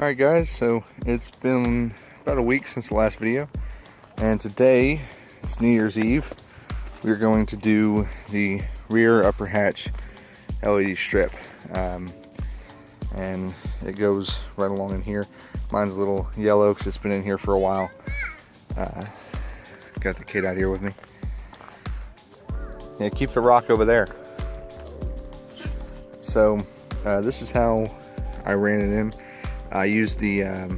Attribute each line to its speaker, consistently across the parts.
Speaker 1: Alright guys, so it's been about a week since the last video, and today, it's New Year's Eve, we're going to do the rear upper hatch LED strip, and it goes right along in here. Mine's a little yellow because it's been in here for a while. Got the kid out here with me. Yeah, keep the rock over there. So this is how I ran it in. I used the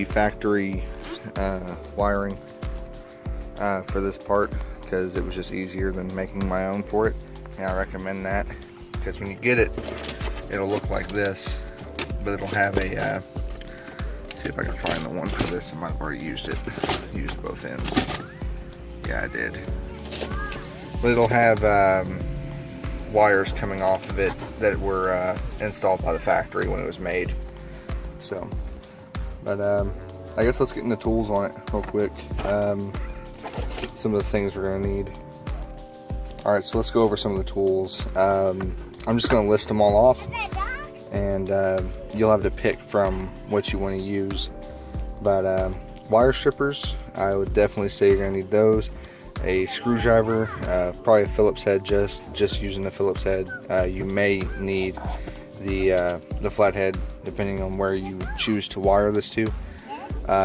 Speaker 1: factory wiring for this part because it was just easier than making my own for it. And I recommend that because when you get it, it'll look like this, but it'll have a see if I can find the one for this. I might have already used it. Used both ends. Yeah, I did. But it'll have wires coming off of it that were installed by the factory when it was made. So, but I guess let's get into tools on it real quick. Some of the things we're gonna need. All right, so let's go over some of the tools. I'm just gonna list them all off, and you'll have to pick from what you want to use. But wire strippers, I would definitely say you're gonna need those. A screwdriver, probably a Phillips head. Just using the Phillips head. You may need the flathead depending on where you choose to wire this to.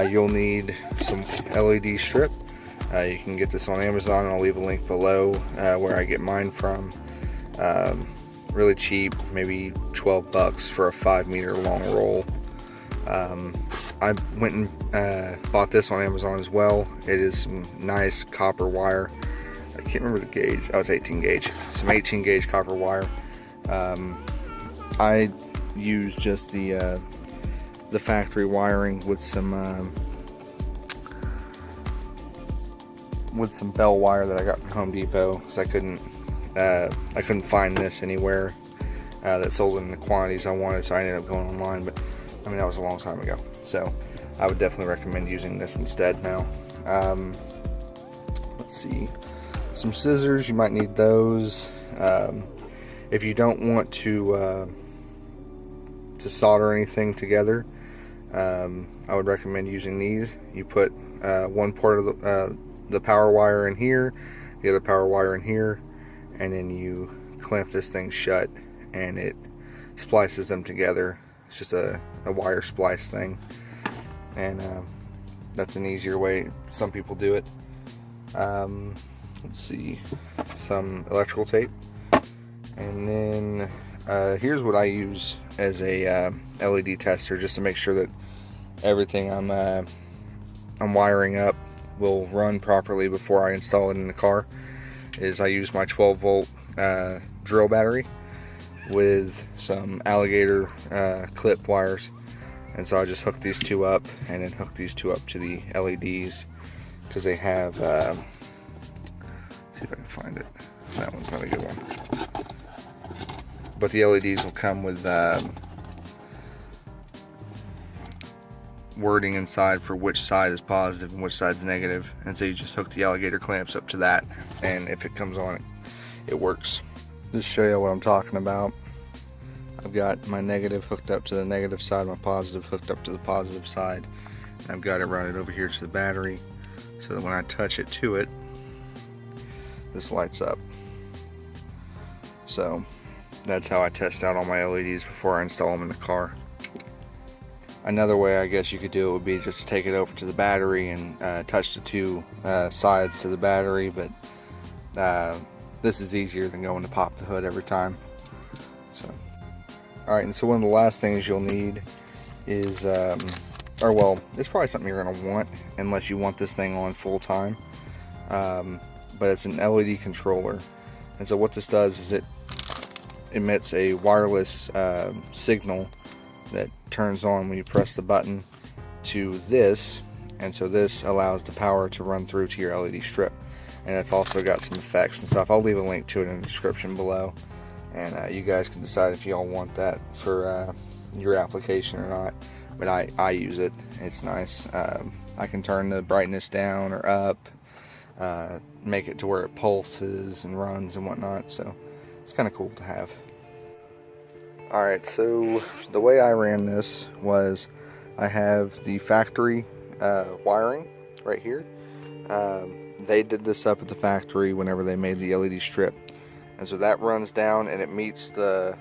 Speaker 1: You'll need some LED strip. You can get this on Amazon. I'll leave a link below where I get mine from. Really cheap, maybe 12 bucks for a 5-meter long roll. I went and bought this on Amazon as well. It is some nice copper wire. I can't remember the gauge. Oh, it's 18 gauge. Some 18 gauge copper wire. I used just the factory wiring with some bell wire that I got from Home Depot, because I couldn't find this anywhere that sold it in the quantities I wanted, so I ended up going online. But I mean, that was a long time ago, so I would definitely recommend using this instead now. Let's see, some scissors, you might need those. If you don't want to solder anything together, I would recommend using these. You put one part of the power wire in here, the other power wire in here, and then you clamp this thing shut and it splices them together. It's just a wire splice thing, and that's an easier way some people do it. Let's see, some electrical tape, and then here's what I use as a LED tester, just to make sure that everything I'm wiring up will run properly before I install it in the car. Is I use my 12-volt drill battery with some alligator clip wires, and so I just hook these two up and then hook these two up to the LEDs, because they have let's see if I can find it. That one's not a good one, but the LEDs will come with wording inside for which side is positive and which side is negative, and so you just hook the alligator clamps up to that, and if it comes on, it works. Just show you what I'm talking about. I've got my negative hooked up to the negative side, my positive hooked up to the positive side, and I've got it routed over here to the battery, so that when I touch it to it, this lights up. So that's how I test out all my LEDs before I install them in the car. Another way I guess you could do it would be just to take it over to the battery and touch the two sides to the battery, but this is easier than going to pop the hood every time. So, alright, and so one of the last things you'll need is, or well, it's probably something you're going to want unless you want this thing on full time, but it's an LED controller. And so what this does is it emits a wireless signal that turns on when you press the button to this, and so this allows the power to run through to your LED strip. And it's also got some effects and stuff. I'll leave a link to it in the description below, and you guys can decide if y'all want that for your application or not. But I use it. It's nice. I can turn the brightness down or up, make it to where it pulses and runs and whatnot, so it's kind of cool to have. Alright, so the way I ran this was I have the factory wiring right here. They did this up at the factory whenever they made the LED strip. And so that runs down and it meets this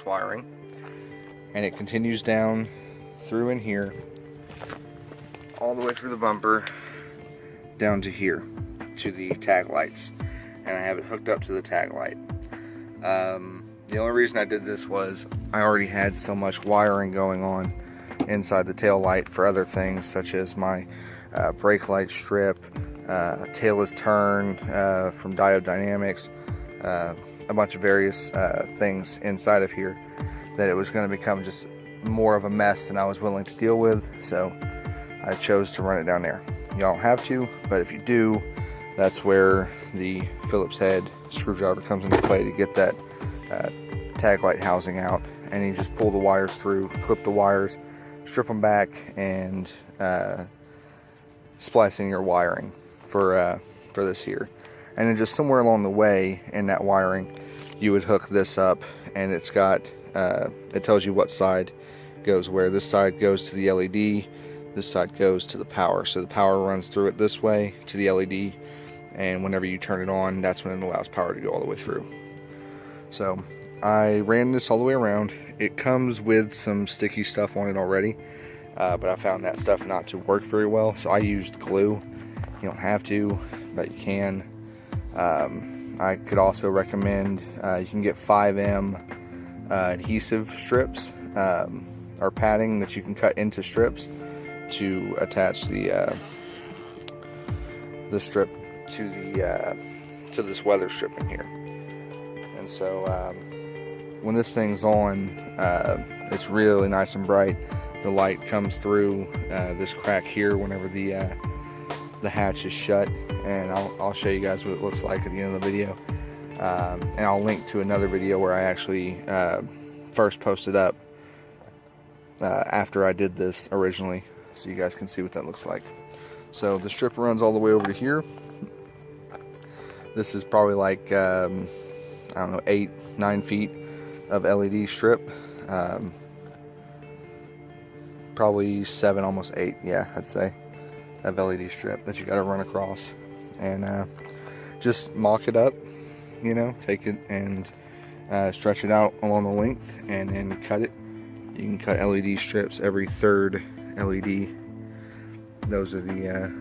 Speaker 1: wiring. And it continues down through in here, all the way through the bumper, down to here, to the tag lights. And I have it hooked up to the tag light. The only reason I did this was I already had so much wiring going on inside the tail light for other things, such as my brake light strip, tailless turn from Diode Dynamics, a bunch of various things inside of here, that it was going to become just more of a mess than I was willing to deal with. So I chose to run it down there. You don't have to, but if you do, that's where the Phillips head screwdriver comes into play to get that tag light housing out. And you just pull the wires through, clip the wires, strip them back, and splicing your wiring for this here. And then just somewhere along the way in that wiring, you would hook this up, and it's got it tells you what side goes where. This side goes to the LED, this side goes to the power. So the power runs through it this way to the LED, and whenever you turn it on, that's when it allows power to go all the way through. So I ran this all the way around. It comes with some sticky stuff on it already, but I found that stuff not to work very well, so I used glue. You don't have to, but you can. I could also recommend, you can get 5M adhesive strips, or padding that you can cut into strips to attach the strip to this weather strip in here. And so when this thing's on, it's really nice and bright. The light comes through this crack here whenever the hatch is shut, and I'll show you guys what it looks like at the end of the video. And I'll link to another video where I actually first posted up after I did this originally, so you guys can see what that looks like. So the strip runs all the way over to here. This is probably like I don't know, 8-9 feet of LED strip. Probably 7, almost 8, yeah, I'd say, of LED strip that you got to run across, and just mock it up, you know, take it and stretch it out along the length, and then cut it. You can cut LED strips every third LED. Those are the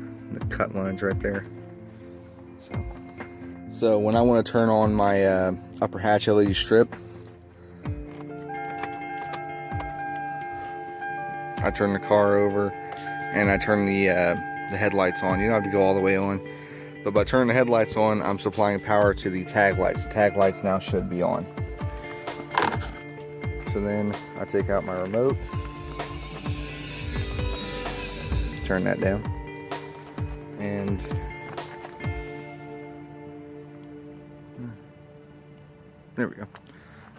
Speaker 1: cut lines right there. So when I want to turn on my upper hatch LED strip, I turn the car over and I turn the headlights on. You don't have to go all the way on, but by turning the headlights on, I'm supplying power to the tag lights. The tag lights now should be on. So then I take out my remote, turn that down, and there we go.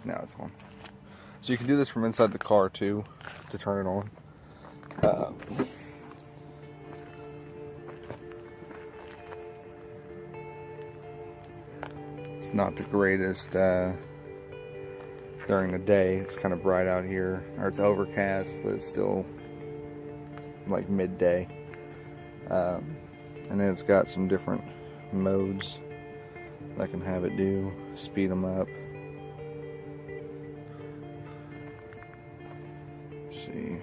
Speaker 1: Now it's on. So you can do this from inside the car too, to turn it on. It's not the greatest during the day. It's kind of bright out here, or it's overcast, but it's still like midday. And then it's got some different modes that I can have it do, speed them up. Let's see.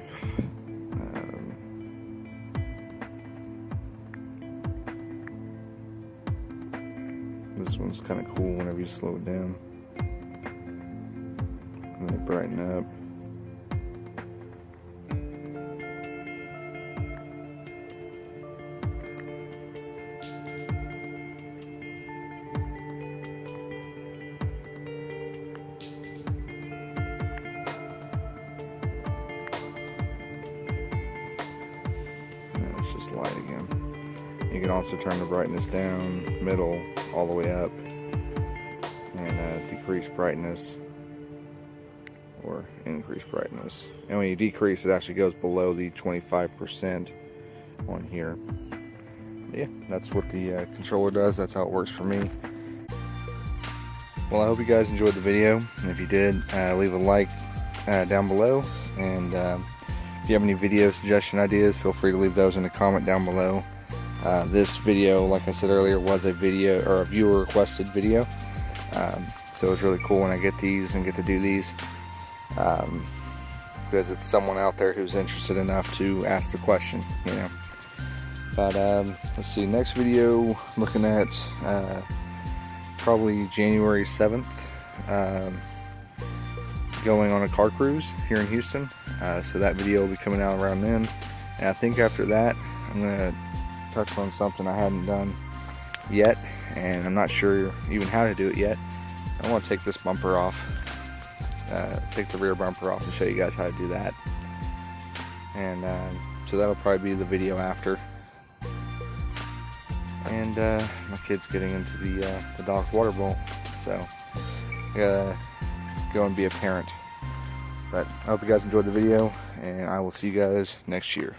Speaker 1: This one's kind of cool whenever you slow it down. And then brighten up. And it's just light again. You can also turn the brightness down, middle, all the way up, and decrease brightness or increase brightness. And when you decrease, it actually goes below the 25% on here. Yeah, that's what the controller does. That's how it works for me. Well, I hope you guys enjoyed the video, and if you did, leave a like down below, and if you have any video suggestion ideas, feel free to leave those in the comment down below. This video, like I said earlier, was a video, or a viewer requested video, so it's really cool when I get these and get to do these, because it's someone out there who's interested enough to ask the question, you know. But let's see, next video, looking at probably January 7th, going on a car cruise here in Houston, so that video will be coming out around then. And I think after that I'm going to touch on something I hadn't done yet, and I'm not sure even how to do it yet. I want to take this bumper off, take the rear bumper off and show you guys how to do that, and so that'll probably be the video after. And my kid's getting into the dog's water bowl, so I gotta go and be a parent. But I hope you guys enjoyed the video, and I will see you guys next year.